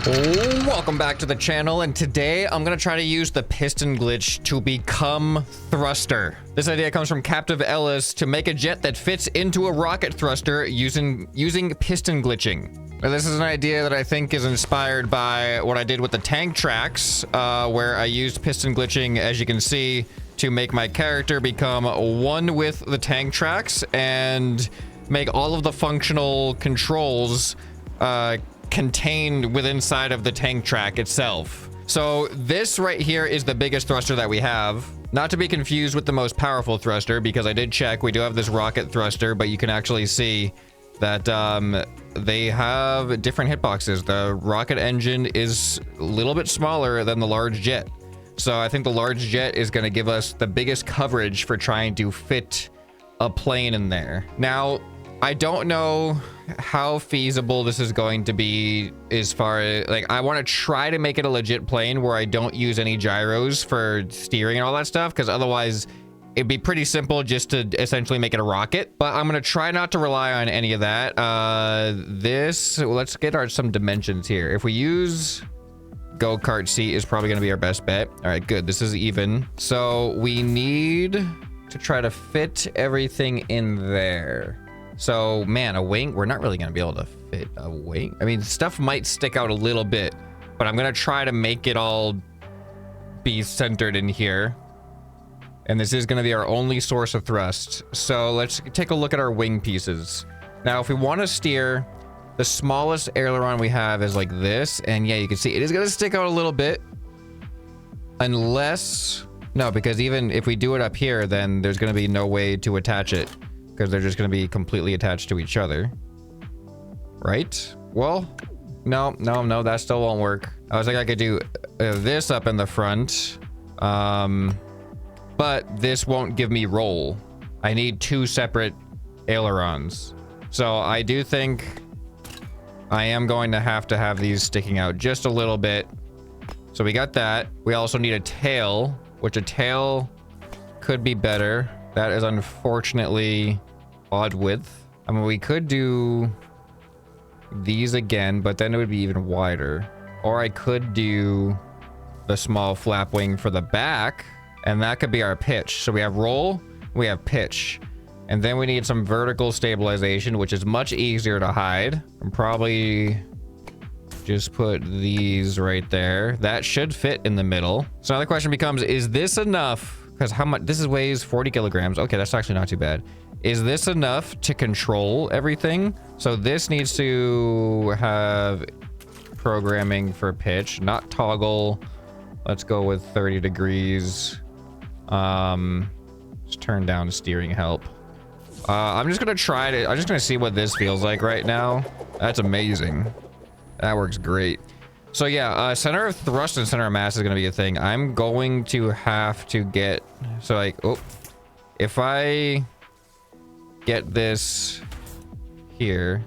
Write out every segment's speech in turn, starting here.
Welcome back to the channel, and today I'm gonna try to use the piston glitch to become thruster. This idea comes from Captive Ellis to make a jet that fits into a rocket thruster using piston glitching. Now, this is an idea that I think is inspired by what I did with the tank tracks, where I used piston glitching, as you can see, to make my character become one with the tank tracks and make all of the functional controls contained within inside of the tank track itself. So this right here is the biggest thruster that we have, not to be confused with the most powerful thruster, because I did check, we do have this rocket thruster, but you can actually see that they have different hitboxes. The rocket engine is a little bit smaller than the large jet, so I think the large jet is going to give us the biggest coverage for trying to fit a plane in there. Now, I don't know how feasible this is going to be as far as, like, I want to try to make it a legit plane where I don't use any gyros for steering and all that stuff, because otherwise it'd be pretty simple just to essentially make it a rocket. But I'm going to try not to rely on any of that. Let's get some dimensions here. If we use go-kart seat is probably going to be our best bet. All right, good. This is even. So we need to try to fit everything in there. So, man, a wing, we're not really going to be able to fit a wing. I mean, stuff might stick out a little bit, but I'm going to try to make it all be centered in here. And this is going to be our only source of thrust. So let's take a look at our wing pieces. Now, if we want to steer, the smallest aileron we have is like this. And yeah, you can see it is going to stick out a little bit. Unless, no, because even if we do it up here, then there's going to be no way to attach it, because they're just going to be completely attached to each other. Right? Well, no, that still won't work. I was like, I could do this up in the front, but this won't give me roll. I need two separate ailerons. So I do think I am going to have these sticking out just a little bit. So we got that. We also need a tail, which a tail could be better. That is unfortunately odd width. I mean, we could do these again, but then it would be even wider. Or I could do the small flap wing for the back, and that could be our pitch. So we have roll, we have pitch, and then we need some vertical stabilization, which is much easier to hide. And probably just put these right there. That should fit in the middle. So now the question becomes, is this enough? Because how much? This weighs 40 kilograms. Okay, that's actually not too bad. Is this enough to control everything? So this needs to have programming for pitch, not toggle. Let's go with 30 degrees. Just turn down steering help. I'm just gonna I'm just gonna see what this feels like right now. That's amazing. That works great. So yeah, center of thrust and center of mass is gonna be a thing. I'm going to have to get, so like, oh, if I get this here,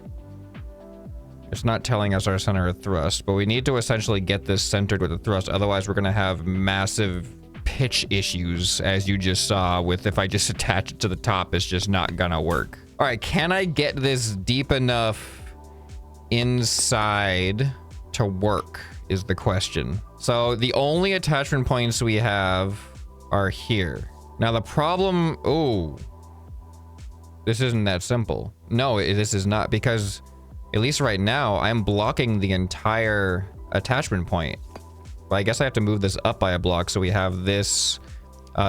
it's not telling us our center of thrust, but we need to essentially get this centered with the thrust. Otherwise, we're gonna have massive pitch issues, as you just saw with, if I just attach it to the top, it's just not gonna work. All right, can I get this deep enough inside to work is the question. So the only attachment points we have are here. Now the problem, oh, this isn't that simple. No, this is not, because at least right now I'm blocking the entire attachment point. But I guess I have to move this up by a block, so we have this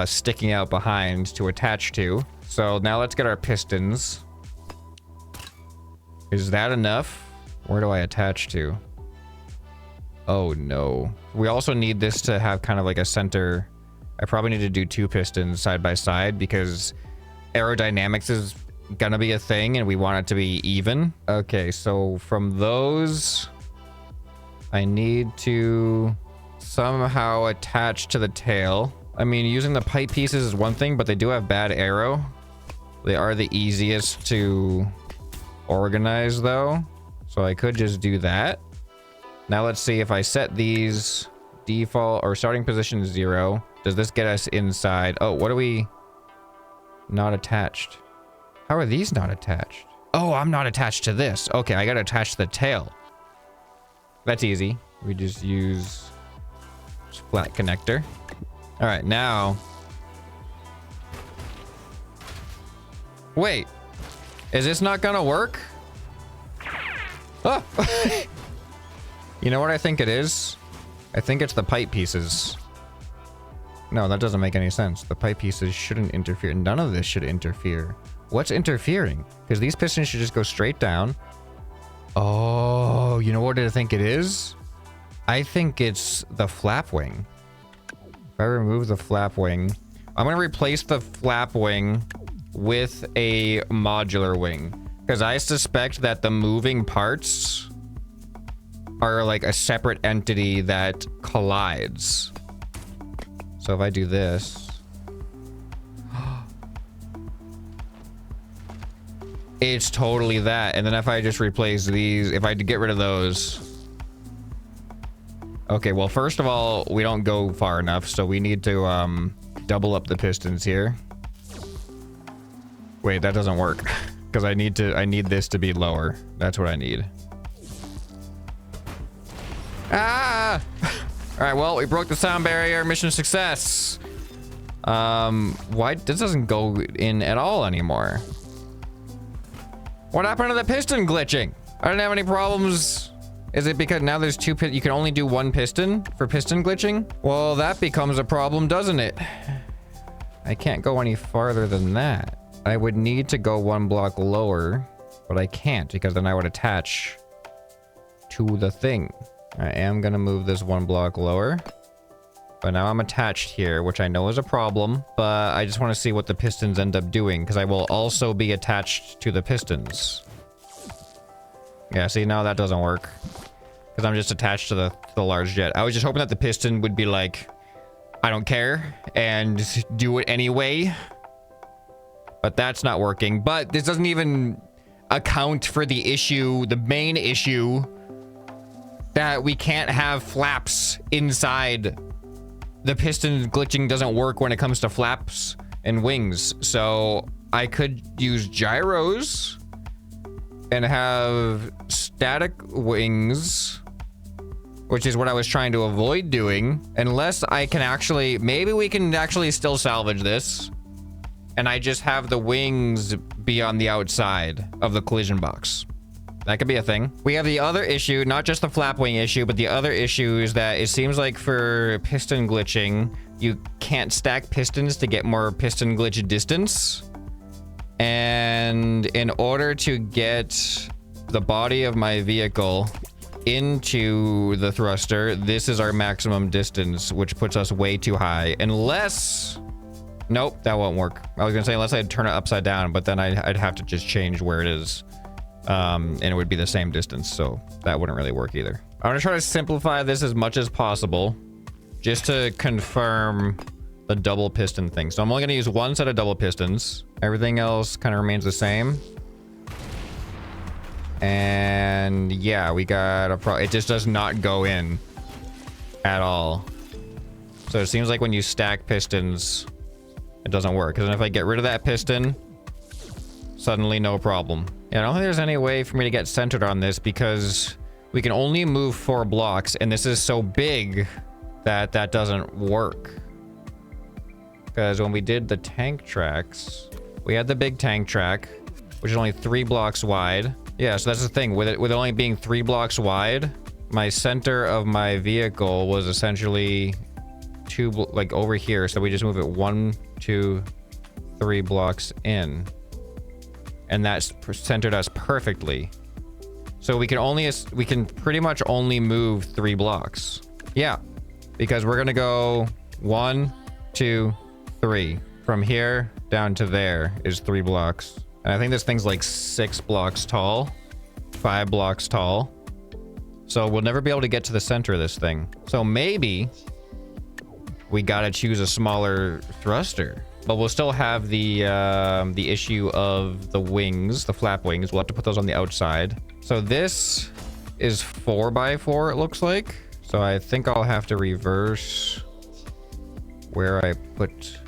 sticking out behind to attach to. So now let's get our pistons. Is that enough? Where do I attach to? Oh no. We also need this to have kind of like a center. I probably need to do two pistons side by side, because aerodynamics is gonna be a thing and we want it to be even. Okay, so from those, I need to somehow attach to the tail. I mean, using the pipe pieces is one thing, but they do have bad aero. They are the easiest to organize though. So I could just do that. Now let's see if I set these default or starting position 0. Does this get us inside? Oh, what are we not attached? How are these not attached? Oh, I'm not attached to this. Okay, I gotta attach the tail. That's easy. We just use flat connector. All right, now. Wait, is this not gonna work? Oh. You know what I think it is? I think it's the pipe pieces. No, that doesn't make any sense. The pipe pieces shouldn't interfere. None of this should interfere. What's interfering? Because these pistons should just go straight down. Oh, you know what I think it is? I think it's the flap wing. If I remove the flap wing, I'm going to replace the flap wing with a modular wing. Because I suspect that the moving parts are like a separate entity that collides. So if I do this... It's totally that. And then if I just replace these, if I get rid of those... Okay, well, first of all, we don't go far enough, so we need to double up the pistons here. Wait, that doesn't work. Because I need this to be lower. That's what I need. Ah! Alright, well, we broke the sound barrier. Mission success. Why? This doesn't go in at all anymore. What happened to the piston glitching? I didn't have any problems. Is it because now there's two you can only do one piston for piston glitching? Well, that becomes a problem, doesn't it? I can't go any farther than that. I would need to go one block lower, but I can't because then I would attach to the thing. I am gonna move this one block lower, but now I'm attached here, which I know is a problem, but I just want to see what the pistons end up doing because I will also be attached to the pistons. Yeah, see, now that doesn't work because I'm just attached to the large jet. I was just hoping that the piston would be like, I don't care, and do it anyway. But that's not working. But this doesn't even account for the issue, the main issue, that we can't have flaps inside. The piston glitching doesn't work when it comes to flaps and wings. So I could use gyros and have static wings, which is what I was trying to avoid doing. Unless I can actually, maybe we can actually still salvage this. And I just have the wings be on the outside of the collision box. That could be a thing. We have the other issue, not just the flap wing issue, but the other issue is that it seems like for piston glitching, you can't stack pistons to get more piston glitch distance. And in order to get the body of my vehicle into the thruster, this is our maximum distance, which puts us way too high. Unless... Nope, that won't work. I was gonna say unless I'd turn it upside down, but then I'd have to just change where it is. And it would be the same distance, so that wouldn't really work either. I'm gonna try to simplify this as much as possible, just to confirm the double piston thing. So I'm only gonna use one set of double pistons. Everything else kind of remains the same. And yeah, we got a it just does not go in at all. So it seems like when you stack pistons, it doesn't work. Because if I get rid of that piston, suddenly no problem. Yeah, I don't think there's any way for me to get centered on this because we can only move 4 blocks and this is so big that that doesn't work. Because when we did the tank tracks, we had the big tank track, which is only 3 blocks wide. Yeah, so that's the thing. With it only being 3 blocks wide, my center of my vehicle was essentially like over here. So we just move it 1, 2, 3 blocks in. And that's centered us perfectly. So we can pretty much only move 3 blocks. Yeah, because we're gonna go 1, 2, 3. From here down to there is 3 blocks. And I think this thing's like 6 blocks tall, 5 blocks tall. So we'll never be able to get to the center of this thing. So maybe we gotta choose a smaller thruster. But we'll still have the issue of the wings, the flap wings. We'll have to put those on the outside. So this is 4x4, it looks like. So I think I'll have to reverse where I put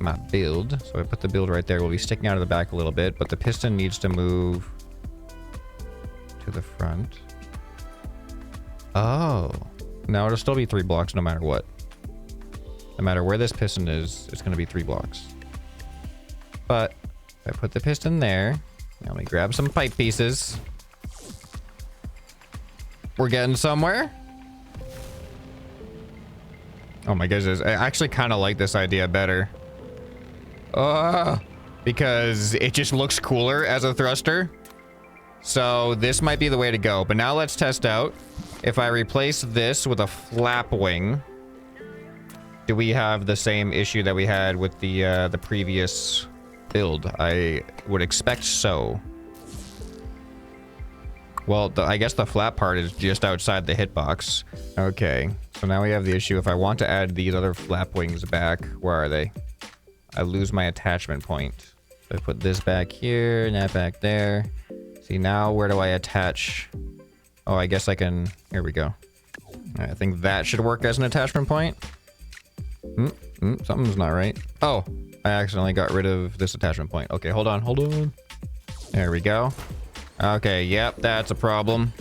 my build. So I put the build right there. We'll be sticking out of the back a little bit, but the piston needs to move to the front. Oh, No, it'll still be 3 blocks no matter what. No matter where this piston is, it's going to be 3 blocks. But if I put the piston there, let me grab some pipe pieces. We're getting somewhere. Oh my goodness. I actually kind of like this idea better. Because it just looks cooler as a thruster. So this might be the way to go. But now let's test out. If I replace this with a flap wing, do we have the same issue that we had with the previous build? I would expect so. Well, I guess the flap part is just outside the hitbox. Okay, so now we have the issue. If I want to add these other flap wings back, where are they? I lose my attachment point. So I put this back here and that back there. See, now where do I attach? Oh, I guess I can... Here we go. I think that should work as an attachment point. Something's not right. Oh, I accidentally got rid of this attachment point. Okay, hold on. There we go. Okay, yep, that's a problem.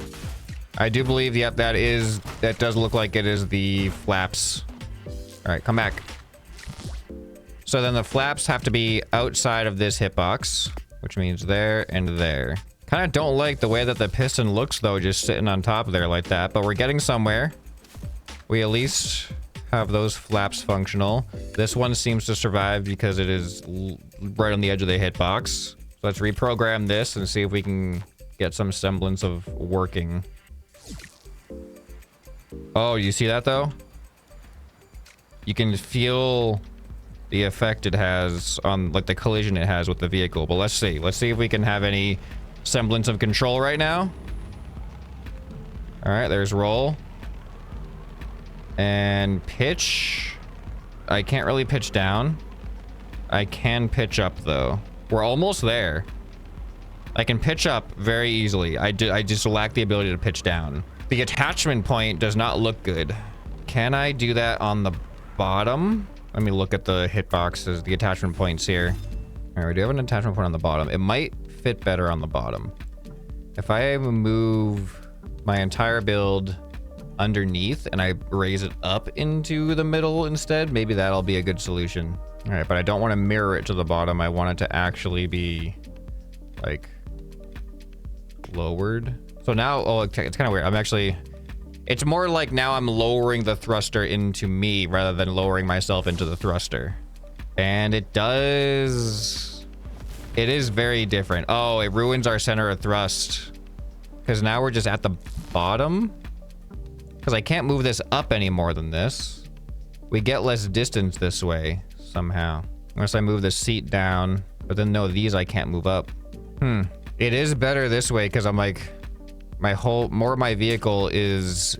I do believe, yep, that does look like it is the flaps. All right, come back. So then the flaps have to be outside of this hitbox, which means there and there. Kind of don't like the way that the piston looks, though, just sitting on top of there like that, but we're getting somewhere. We at least have those flaps functional. This one seems to survive because it is right on the edge of the hitbox. So let's reprogram this and see if we can get some semblance of working. Oh, you see that, though? You can feel the effect it has on, like, the collision it has with the vehicle. But let's see. Let's see if we can have any semblance of control right now. All right, there's roll. And pitch. I can't really pitch down. I can pitch up, though. We're almost there. I can pitch up very easily. I just lack the ability to pitch down. The attachment point does not look good. Can I do that on the bottom? Let me look at the hitboxes, the attachment points here. All right, we do have an attachment point on the bottom. It might fit better on the bottom. If I move my entire build underneath and I raise it up into the middle instead, maybe that'll be a good solution. All right, but I don't want to mirror it to the bottom. I want it to actually be like lowered. So now, oh, it's kind of weird. I'm actually, it's more like now I'm lowering the thruster into me rather than lowering myself into the thruster. And it does, it is very different. Oh, it ruins our center of thrust because now we're just at the bottom. Because I can't move this up any more than this. We get less distance this way somehow. Unless I move the seat down. But then no, these I can't move up. It is better this way because I'm like, more of my vehicle is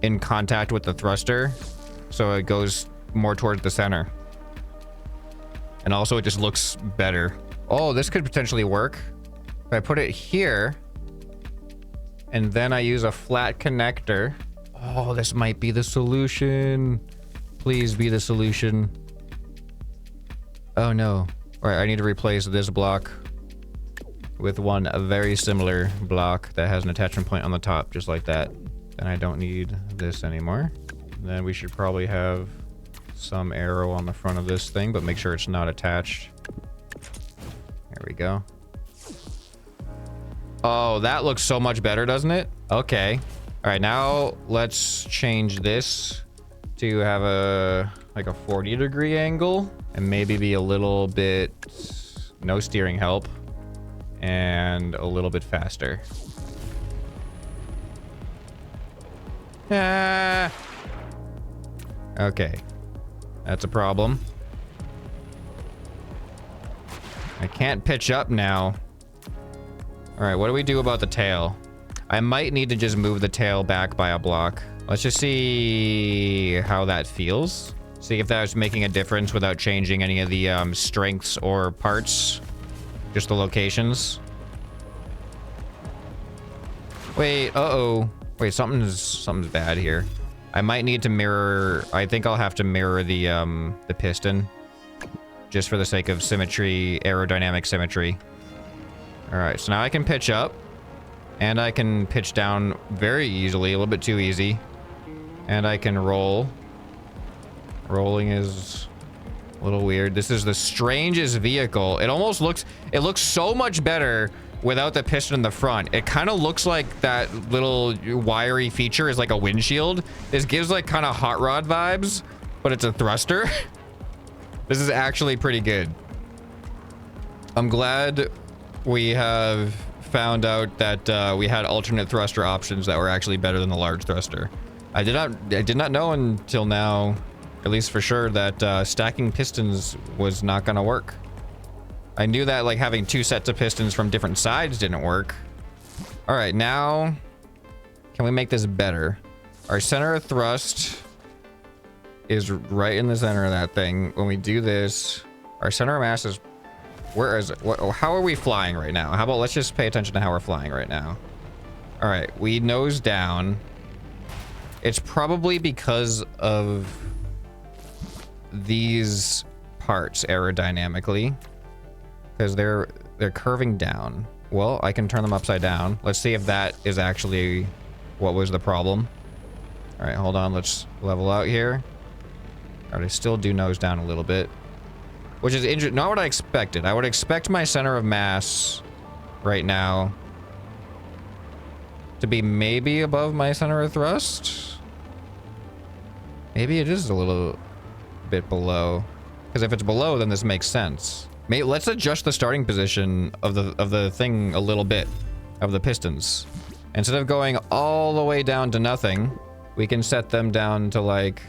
in contact with the thruster. So it goes more towards the center. And also it just looks better. Oh, this could potentially work. If I put it here, and then I use a flat connector. Oh, this might be the solution. Please be the solution. Oh no. All right, I need to replace this block with one very similar block that has an attachment point on the top, just like that. And I don't need this anymore. Then we should probably have some arrow on the front of this thing, but make sure it's not attached. There we go. Oh, that looks so much better, doesn't it? Okay. All right, now let's change this to have a like a 40-degree angle and maybe be a little bit no steering help and a little bit faster. Ah. Okay. That's a problem. I can't pitch up now. All right, what do we do about the tail? I might need to just move the tail back by a block. Let's just see how that feels. See if that's making a difference without changing any of the strengths or parts. Just the locations. Wait, uh-oh. Wait, something's bad here. I might need to mirror, I think I'll have to mirror the piston. Just for the sake of symmetry, aerodynamic symmetry. All right, so now I can pitch up. And I can pitch down very easily, a little bit too easy. And I can roll. Rolling is a little weird. This is the strangest vehicle. It almost looks, it looks so much better without the piston in the front. It kind of looks like that little wiry feature is like a windshield. This gives like kind of hot rod vibes, but it's a thruster. This is actually pretty good. I'm glad we have found out that we had alternate thruster options that were actually better than the large thruster. I did not know until now, at least for sure, that stacking pistons was not gonna work. I knew that like having two sets of pistons from different sides didn't work. All right, now can we make this better? Our center of thrust is right in the center of that thing. When we do this, our center of mass is, where is it? How are we flying right now? How about let's just pay attention to how we're flying right now. All right, we nose down. It's probably because of these parts aerodynamically, because they're curving down. Well, I can turn them upside down. Let's see if that is actually what was the problem. All right, hold on. Let's level out here. All right, I still do nose down a little bit, which is not what I expected. I would expect my center of mass right now to be maybe above my center of thrust. Maybe it is a little bit below, because if it's below, then this makes sense. Let's adjust the starting position of the thing a little bit, of the pistons. Instead of going all the way down to nothing, we can set them down to like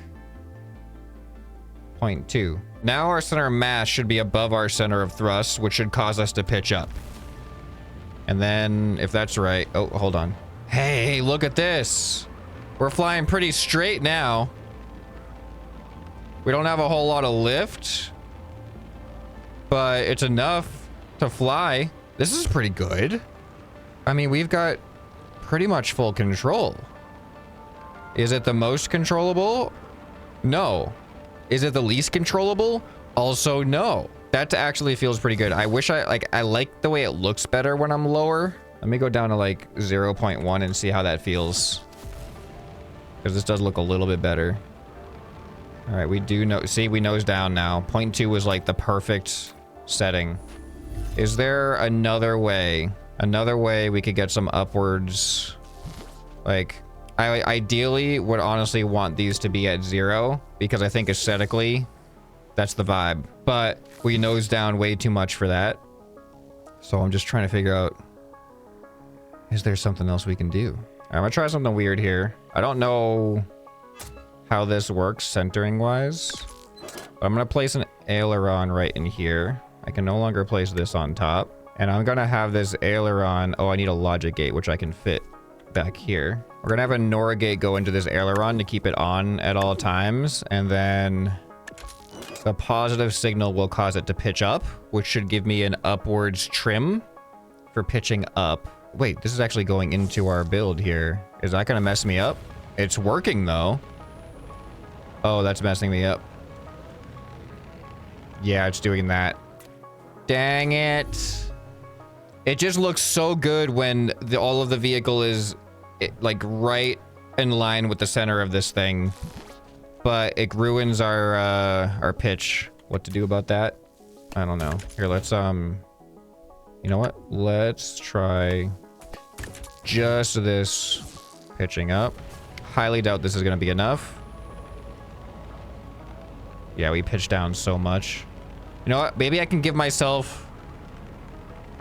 0.2. Now our center of mass should be above our center of thrust, which should cause us to pitch up. And then if that's right, oh, hold on. Hey, look at this. We're flying pretty straight now. We don't have a whole lot of lift, but it's enough to fly. This is pretty good. I mean, we've got pretty much full control. Is it the most controllable? No. Is it the least controllable? Also, no. That actually feels pretty good. I wish I like the way it looks better when I'm lower. Let me go down to like 0.1 and see how that feels, because this does look a little bit better. All right, we do know. See, we nose down now. 0.2 was like the perfect setting. Is there another way? Another way we could get some upwards? Like, I ideally would honestly want these to be at 0, because I think aesthetically, that's the vibe. But we nose down way too much for that. So I'm just trying to figure out, is there something else we can do? I'm gonna try something weird here. I don't know how this works centering wise. I'm gonna place an aileron right in here. I can no longer place this on top. And I'm gonna have this aileron. Oh, I need a logic gate, which I can fit back here. We're gonna have a NOR gate go into this aileron to keep it on at all times. And then the positive signal will cause it to pitch up, which should give me an upwards trim for pitching up. Wait, this is actually going into our build here. Is that gonna mess me up? It's working though. Oh, that's messing me up. Yeah, it's doing that. Dang it. It just looks so good when all of the vehicle is like right in line with the center of this thing. But it ruins our pitch. What to do about that? I don't know. Here, let's you know what? Let's try just this pitching up. Highly doubt this is gonna be enough. Yeah, we pitched down so much. You know what? Maybe I can give myself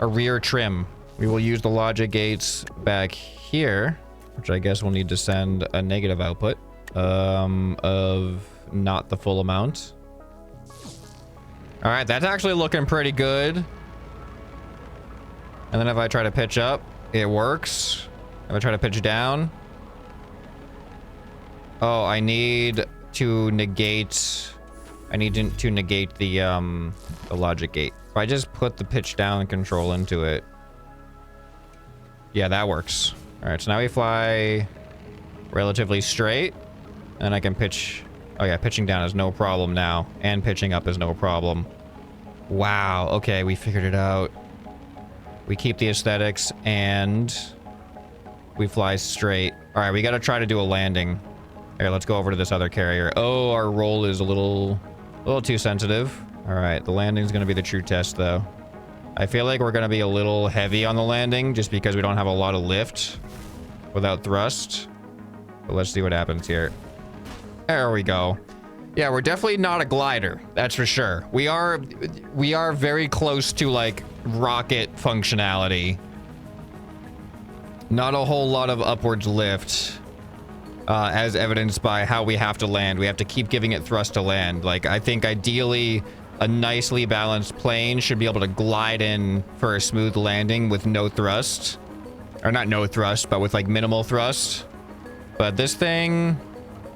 a rear trim. We will use the logic gates back here, which I guess we'll need to send a negative output of not the full amount. All right, that's actually looking pretty good. And then if I try to pitch up, it works. If I try to pitch down, oh, I need to negate. I need to negate the logic gate. If I just put the pitch down control into it. Yeah, that works. All right, so now we fly relatively straight, and I can pitch. Oh yeah, pitching down is no problem now, and pitching up is no problem. Wow, okay, we figured it out. We keep the aesthetics, and we fly straight. All right, we got to try to do a landing. Here, let's go over to this other carrier. Oh, our roll is a little too sensitive. All right, the landing is going to be the true test, though. I feel like we're going to be a little heavy on the landing just because we don't have a lot of lift without thrust. But let's see what happens here. There we go. Yeah, we're definitely not a glider. That's for sure. We are very close to like rocket functionality. Not a whole lot of upwards lift, as evidenced by how we have to land. We have to keep giving it thrust to land. Like, I think ideally a nicely balanced plane should be able to glide in for a smooth landing with no thrust. Or not no thrust, but with like minimal thrust. But this thing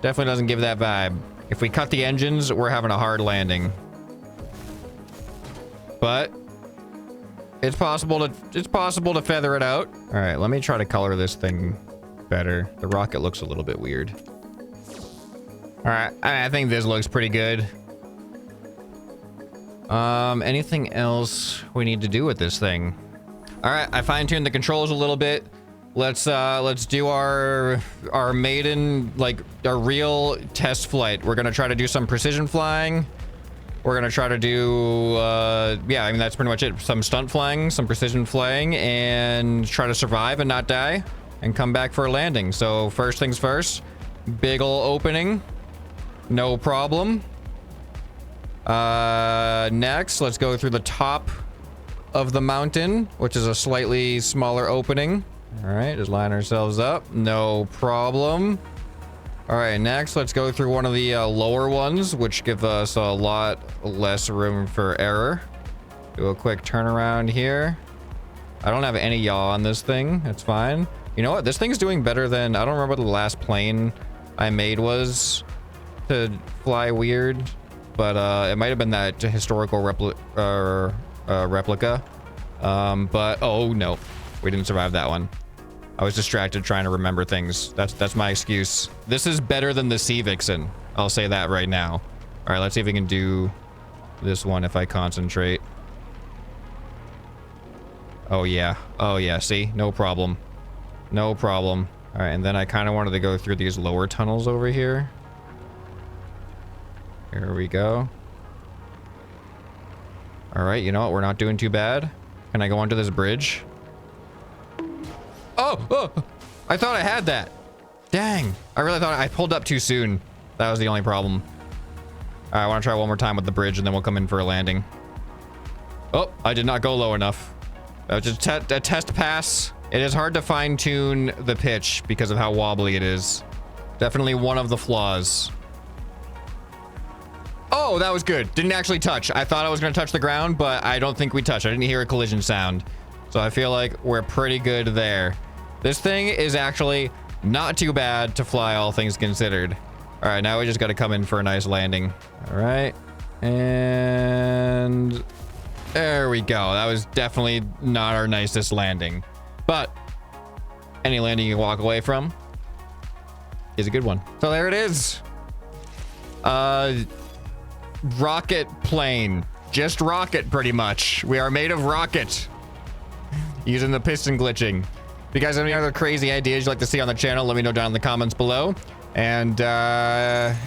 definitely doesn't give that vibe. If we cut the engines, we're having a hard landing. But it's possible to feather it out. All right, let me try to color this thing better. The rocket looks a little bit weird. All right, I think this looks pretty good. Anything else we need to do with this thing? All right, I fine-tuned the controls a little bit. Let's do our maiden, like, our real test flight. We're gonna try to do some precision flying. We're gonna try to do, yeah, I mean, that's pretty much it. Some stunt flying, some precision flying, and try to survive and not die, and come back for a landing. So first things first, big ol' opening, no problem. Next, let's go through the top of the mountain, which is a slightly smaller opening. All right, just line ourselves up. No problem. All right, next, let's go through one of the lower ones, which give us a lot less room for error. Do a quick turnaround here. I don't have any yaw on this thing. That's fine. You know what? This thing's doing better than... I don't remember what the last plane I made was to fly weird, but it might have been that historical replica. But, oh, no. We didn't survive that one. I was distracted trying to remember things. That's my excuse. This is better than the Sea Vixen. I'll say that right now. All right, let's see if we can do this one if I concentrate. Oh, yeah. Oh, yeah. See? No problem. No problem. All right, and then I kind of wanted to go through these lower tunnels over here. Here we go. All right, you know what? We're not doing too bad. Can I go onto this bridge? Oh, I thought I had that. Dang. I really thought I pulled up too soon. That was the only problem. All right, I want to try one more time with the bridge and then we'll come in for a landing. Oh, I did not go low enough. That was just a test pass. It is hard to fine tune the pitch because of how wobbly it is. Definitely one of the flaws. Oh, that was good. Didn't actually touch. I thought I was going to touch the ground, but I don't think we touched. I didn't hear a collision sound. So I feel like we're pretty good there. This thing is actually not too bad to fly, all things considered. All right, now we just got to come in for a nice landing. All right. And there we go. That was definitely not our nicest landing. But any landing you walk away from is a good one. So there it is. Rocket plane. Just rocket, pretty much. We are made of rocket. Using the piston glitching. If you guys have any other crazy ideas you'd like to see on the channel, let me know down in the comments below. And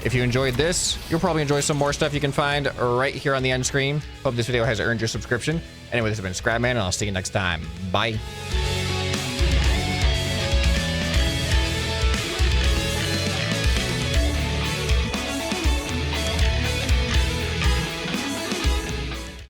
if you enjoyed this, you'll probably enjoy some more stuff you can find right here on the end screen. Hope this video has earned your subscription. Anyway, this has been ScrapMan, and I'll see you next time. Bye.